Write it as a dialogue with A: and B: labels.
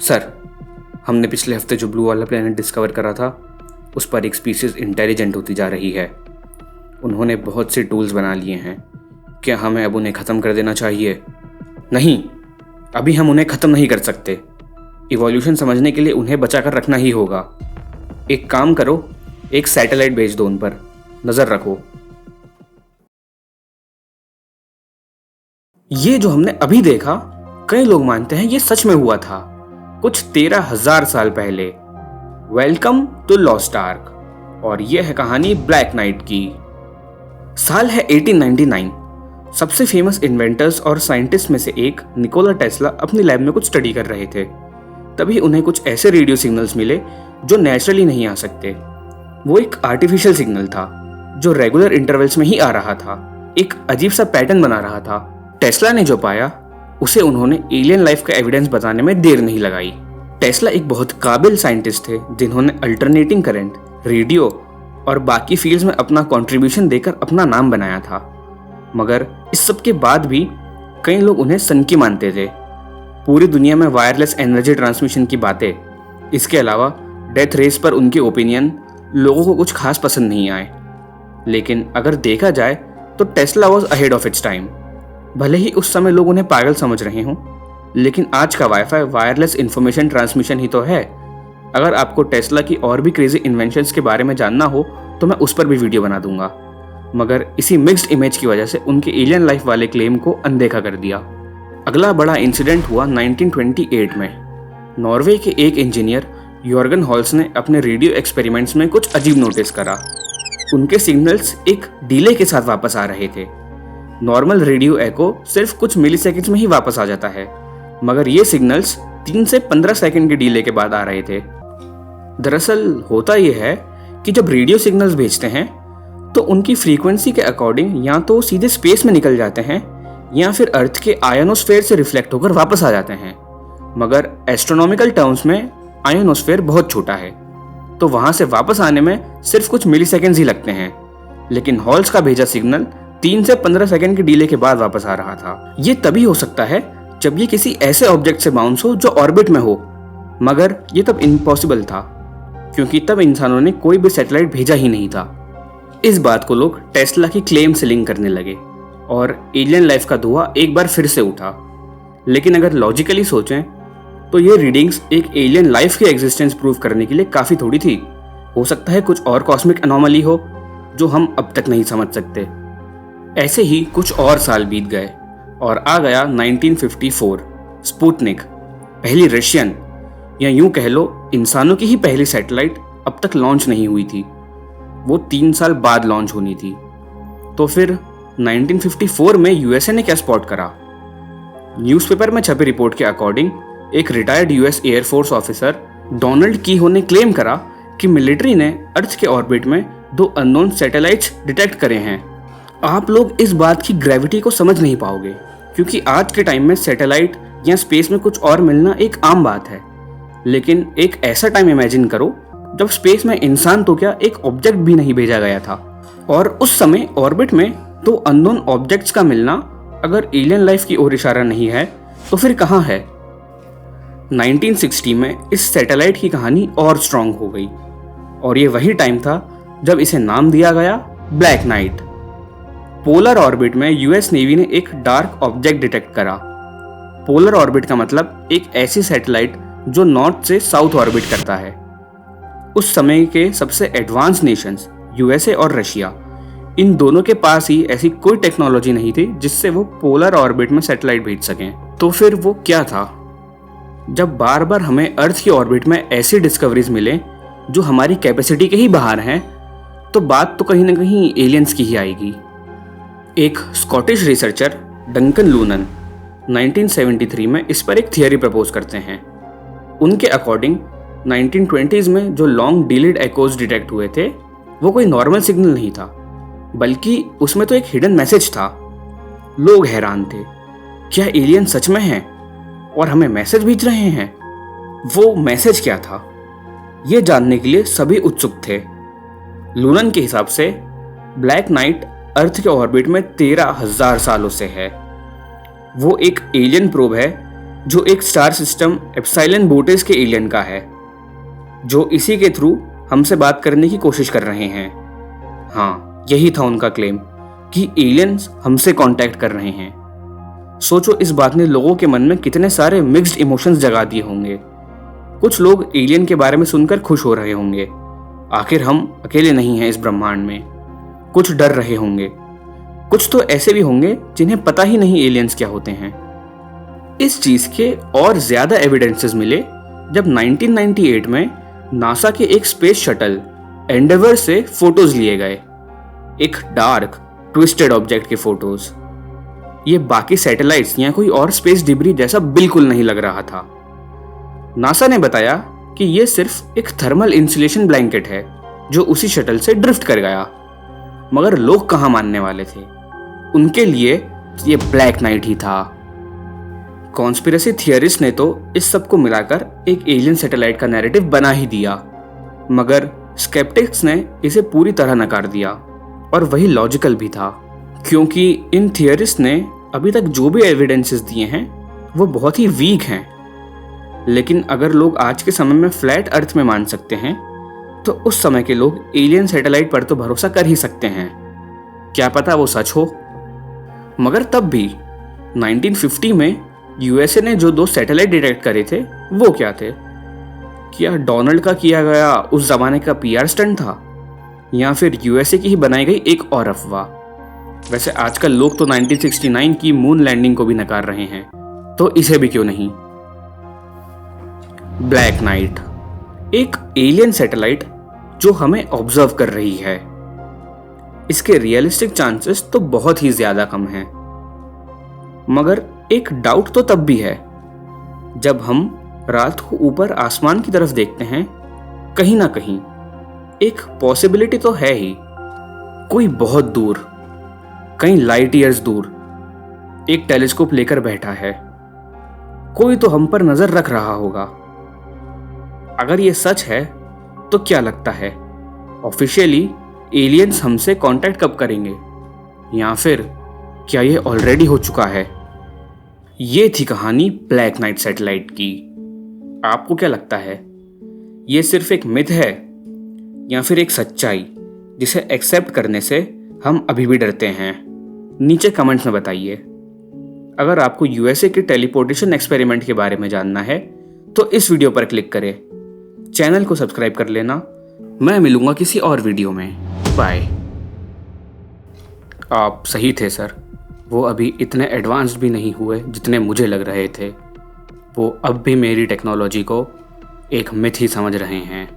A: Sir, हमने पिछले हफ्ते जो ब्लू वाला प्लेनेट डिस्कवर करा था उस पर एक स्पीसीज इंटेलिजेंट होती जा रही है। उन्होंने बहुत से टूल्स बना लिए हैं। क्या हमें अब उन्हें ख़त्म कर देना चाहिए? नहीं, अभी हम उन्हें ख़त्म नहीं कर सकते। इवोल्यूशन समझने के लिए उन्हें बचा कर रखना ही होगा। एक काम करो, एक सैटेलाइट भेज दो उन पर, नज़र रखो। ये जो हमने अभी देखा, कई लोग मानते हैं ये सच में हुआ था कुछ 13,000 साल पहले। Welcome to Lost Ark. और यह है कहानी ब्लैक नाइट की। साल है 1899। सबसे फेमस इन्वेंटर्स और साइंटिस्ट में से एक निकोला टेस्ला अपनी लैब में कुछ स्टडी कर रहे थे। तभी उन्हें कुछ ऐसे रेडियो सिग्नल्स मिले जो नेचुरली नहीं आ सकते। वो एक आर्टिफिशियल सिग्नल था जो रेगुलर इंटरवल्स में ही आ रहा था, एक अजीब सा पैटर्न बना रहा था। टेस्ला ने जो पाया उसे उन्होंने एलियन लाइफ का एविडेंस बताने में देर नहीं लगाई। टेस्ला एक बहुत काबिल साइंटिस्ट थे जिन्होंने अल्टरनेटिंग करंट, रेडियो और बाकी फील्ड्स में अपना कंट्रीब्यूशन देकर अपना नाम बनाया था। मगर इस सब के बाद भी कई लोग उन्हें सनकी मानते थे। पूरी दुनिया में वायरलेस एनर्जी ट्रांसमिशन की बातें, इसके अलावा डेथ रेस पर उनके ओपिनियन लोगों को कुछ खास पसंद नहीं आए। लेकिन अगर देखा जाए तो Tesla was ahead of its time. भले ही उस समय लोग उन्हें पागल समझ रहे हों, लेकिन आज का वाईफाई वायरलेस इंफॉर्मेशन ट्रांसमिशन ही तो है। अगर आपको टेस्ला की और भी क्रेजी इन्वेंशंस के बारे में जानना हो तो मैं उस पर भी वीडियो बना दूंगा। मगर इसी मिक्स्ड इमेज की वजह से उनके एलियन लाइफ वाले क्लेम को अनदेखा कर दिया। अगला बड़ा इंसिडेंट हुआ 1928 में। नॉर्वे के एक इंजीनियर यॉर्गन हॉल्स ने अपने रेडियो एक्सपेरिमेंट्स में कुछ अजीब नोटिस करा। उनके सिग्नल्स एक डिले के साथ वापस आ रहे थे। नॉर्मल रेडियो एको सिर्फ कुछ मिलीसेकंड्स में ही वापस आ जाता है, मगर ये सिग्नल्स 3 से 15 सेकंड के डिले के बाद आ रहे थे। दरअसल होता यह है कि जब रेडियो सिग्नल्स भेजते हैं तो उनकी फ्रीक्वेंसी के अकॉर्डिंग या तो सीधे स्पेस में निकल जाते हैं या फिर अर्थ के आयोनोस्फेयर से रिफ्लेक्ट होकर वापस आ जाते हैं। मगर एस्ट्रोनॉमिकल टर्म्स में आयोनोस्फेयर बहुत छोटा है, तो वहां से वापस आने में सिर्फ कुछ मिलीसेकंड्स ही लगते हैं। लेकिन हॉल्स का भेजा सिग्नल 3 से 15 सेकंड के डिले के बाद वापस आ रहा था। ये तभी हो सकता है जब ये किसी ऐसे ऑब्जेक्ट से बाउंस हो जो ऑर्बिट में हो, मगर ये तब इम्पॉसिबल था क्योंकि तब इंसानों ने कोई भी सैटेलाइट भेजा ही नहीं था। इस बात को लोग टेस्ला की क्लेम से लिंक करने लगे और एलियन लाइफ का धुआं एक बार फिर से उठा। लेकिन अगर लॉजिकली सोचें तो ये रीडिंग्स एक एलियन लाइफ की एग्जिस्टेंस प्रूव करने के लिए काफ़ी थोड़ी थी। हो सकता है कुछ और कॉस्मिक एनोमली हो जो हम अब तक नहीं समझ सकते। ऐसे ही कुछ और साल बीत गए और आ गया 1954। स्पुतनिक, पहली रशियन या यूं कह लो इंसानों की ही पहली सैटेलाइट अब तक लॉन्च नहीं हुई थी। वो 3 साल बाद लॉन्च होनी थी। तो फिर 1954 में यूएसए ने क्या स्पॉट करा? न्यूज़पेपर में छपी रिपोर्ट के अकॉर्डिंग एक retired US air force officer Donald Keyhoe ने क्लेम करा कि मिलिट्री ने अर्थ के ऑर्बिट में 2 अननोन सैटेलाइट्स डिटेक्ट करे हैं। आप लोग इस बात की ग्रेविटी को समझ नहीं पाओगे क्योंकि आज के टाइम में सैटेलाइट या स्पेस में कुछ और मिलना एक आम बात है। लेकिन एक ऐसा टाइम इमेजिन करो जब स्पेस में इंसान तो क्या एक ऑब्जेक्ट भी नहीं भेजा गया था, और उस समय ऑर्बिट में 2 अननोन ऑब्जेक्ट्स का मिलना अगर एलियन लाइफ की ओर इशारा नहीं है तो फिर कहाँ है? 1960 में इस सैटेलाइट की कहानी और स्ट्रॉन्ग हो गई और ये वही टाइम था जब इसे नाम दिया गया ब्लैक नाइट। पोलर ऑर्बिट में यूएस नेवी ने एक डार्क ऑब्जेक्ट डिटेक्ट करा। पोलर ऑर्बिट का मतलब एक ऐसी सैटेलाइट जो नॉर्थ से साउथ ऑर्बिट करता है। उस समय के सबसे एडवांस नेशंस यूएसए और रशिया, इन दोनों के पास ही ऐसी कोई टेक्नोलॉजी नहीं थी जिससे वो पोलर ऑर्बिट में सैटेलाइट भेज सकें। तो फिर वो क्या था? जब बार बार हमें अर्थ की ऑर्बिट में ऐसी डिस्कवरीज मिले जो हमारी कैपेसिटी के ही बाहर हैं, तो बात तो कहीं ना कहीं एलियंस की ही आएगी। एक स्कॉटिश रिसर्चर डंकन लूनन 1973 में इस पर एक थियरी प्रपोज करते हैं। उनके अकॉर्डिंग 1920s में जो लॉन्ग डिलेड एकोज डिटेक्ट हुए थे वो कोई नॉर्मल सिग्नल नहीं था, बल्कि उसमें तो एक हिडन मैसेज था। लोग हैरान थे, क्या एलियन सच में हैं और हमें मैसेज भेज रहे हैं? वो मैसेज क्या था ये जानने के लिए सभी उत्सुक थे। लूनन के हिसाब से ब्लैक नाइट अर्थ के ऑर्बिट में 13,000 सालों से है। वो एक एलियन प्रोब है जो एक स्टार सिस्टम एप्सिलॉन बोटेस के एलियन का है, जो इसी के थ्रू हमसे बात करने की कोशिश कर रहे हैं। हाँ, यही था उनका क्लेम कि एलियंस हमसे कांटेक्ट कर रहे हैं। सोचो, इस बात ने लोगों के मन में कितने सारे मिक्स्ड इमोशंस जगा दिए होंगे। कुछ लोग एलियन के बारे में सुनकर खुश हो रहे होंगे, आखिर हम अकेले नहीं हैं इस ब्रह्मांड में। कुछ डर रहे होंगे, कुछ तो ऐसे भी होंगे जिन्हें पता ही नहीं एलियंस क्या होते हैं। इस चीज के और ज्यादा एविडेंसेस मिले जब 1998 में नासा के एक स्पेस शटल एंडेवर से फोटोज लिए गए, एक डार्क ट्विस्टेड ऑब्जेक्ट के फोटोज। ये बाकी सैटेलाइट्स या कोई और स्पेस डिब्री जैसा बिल्कुल नहीं लग रहा था। नासा ने बताया कि यह सिर्फ एक थर्मल इंसुलेशन ब्लैंकेट है जो उसी शटल से ड्रिफ्ट कर गया। मगर लोग कहां मानने वाले थे, उनके लिए ये ब्लैक नाइट ही था। कॉन्स्पिरेसी थियरिस्ट ने तो इस सब को मिलाकर एक एलियन सैटेलाइट का नैरेटिव बना ही दिया, मगर स्केप्टिक्स ने इसे पूरी तरह नकार दिया। और वही लॉजिकल भी था, क्योंकि इन थियरिस्ट ने अभी तक जो भी एविडेंसेस दिए हैं वो बहुत ही वीक हैं। लेकिन अगर लोग आज के समय में फ्लैट अर्थ में मान सकते हैं, तो उस समय के लोग एलियन सैटेलाइट पर तो भरोसा कर ही सकते हैं। क्या पता वो सच हो। मगर तब भी 1950 में यूएसए ने जो 2 सैटेलाइट डिटेक्ट करे थे वो क्या थे? क्या डोनाल्ड का किया गया उस जमाने का पीआर स्टंट था, या फिर यूएसए की ही बनाई गई एक और अफवाह? वैसे आजकल लोग तो 1969 की मून लैंडिंग को भी नकार रहे हैं, तो इसे भी क्यों नहीं। ब्लैक नाइट, एक एलियन सैटेलाइट जो हमें ऑब्जर्व कर रही है। इसके रियलिस्टिक चांसेस तो बहुत ही ज्यादा कम हैं। मगर एक डाउट तो तब भी है जब हम रात को ऊपर आसमान की तरफ देखते हैं, कहीं ना कहीं एक पॉसिबिलिटी तो है ही, कोई बहुत दूर, कहीं लाइट ईयर्स दूर एक टेलीस्कोप लेकर बैठा है। कोई तो हम पर नजर रख रहा होगा। अगर ये सच है तो क्या लगता है, ऑफिशियली एलियंस हमसे कांटेक्ट कब करेंगे, या फिर क्या ये ऑलरेडी हो चुका है? ये थी कहानी ब्लैक नाइट सैटेलाइट की। आपको क्या लगता है, ये सिर्फ एक मिथ है या फिर एक सच्चाई जिसे एक्सेप्ट करने से हम अभी भी डरते हैं? नीचे कमेंट्स में बताइए। अगर आपको यूएसए के टेलीपोर्टेशन एक्सपेरिमेंट के बारे में जानना है तो इस वीडियो पर क्लिक करें, चैनल को सब्सक्राइब कर लेना। मैं मिलूंगा किसी और वीडियो में। बाय। आप सही थे सर, वो अभी इतने एडवांस्ड भी नहीं हुए जितने मुझे लग रहे थे। वो अब भी मेरी टेक्नोलॉजी को एक मिथ ही समझ रहे हैं।